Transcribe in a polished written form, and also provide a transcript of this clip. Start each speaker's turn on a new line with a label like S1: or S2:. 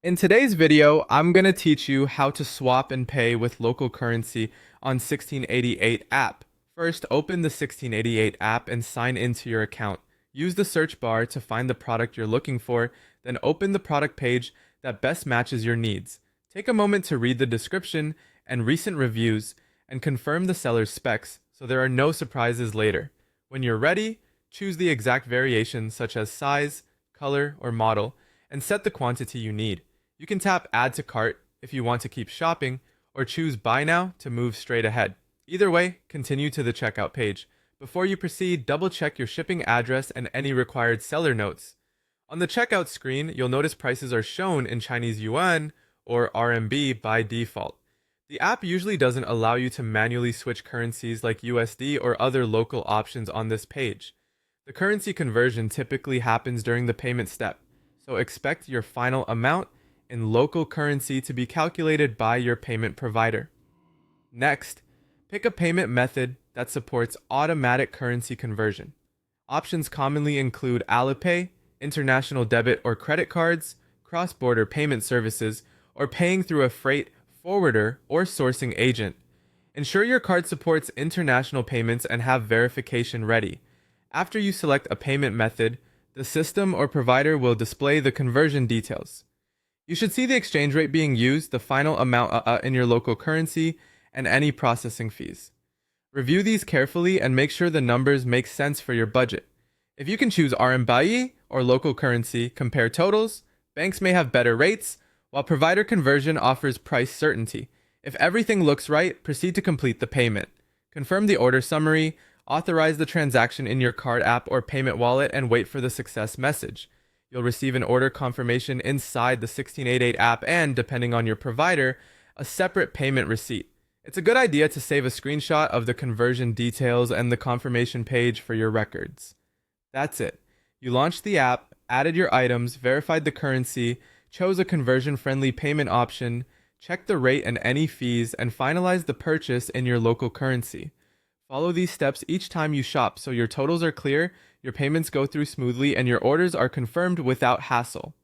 S1: In today's video, I'm going to teach you how to swap and pay with local currency on 1688 app. First, open the 1688 app and sign into your account. Use the search bar to find the product you're looking for, then open the product page that best matches your needs. Take a moment to read the description and recent reviews and confirm the seller's specs so there are no surprises later. When you're ready, choose the exact variation such as size, color, or model, and set the quantity you need. You can tap Add to Cart if you want to keep shopping, or choose Buy Now to move straight ahead. Either way, continue to the checkout page. Before you proceed, double check your shipping address and any required seller notes. On the checkout screen, you'll notice prices are shown in Chinese Yuan or RMB by default. The app usually doesn't allow you to manually switch currencies like USD or other local options on this page. The currency conversion typically happens during the payment step, so expect your final amount in local currency to be calculated by your payment provider. Next, pick a payment method that supports automatic currency conversion. Options commonly include Alipay, international debit or credit cards, cross-border payment services, or paying through a freight forwarder or sourcing agent. Ensure your card supports international payments and have verification ready. After you select a payment method, the system or provider will display the conversion details. You should see the exchange rate being used, the final amount in your local currency, and any processing fees. Review these carefully and make sure the numbers make sense for your budget. If you can choose RMB or local currency, compare totals. Banks may have better rates, while provider conversion offers price certainty. If everything looks right, proceed to complete the payment. Confirm the order summary, authorize the transaction in your card app or payment wallet, and wait for the success message. You'll receive an order confirmation inside the 1688 app and, depending on your provider, a separate payment receipt. It's a good idea to save a screenshot of the conversion details and the confirmation page for your records. That's it. You launched the app, added your items, verified the currency, chose a conversion-friendly payment option, checked the rate and any fees, and finalized the purchase in your local currency. Follow these steps each time you shop so your totals are clear, your payments go through smoothly, and your orders are confirmed without hassle.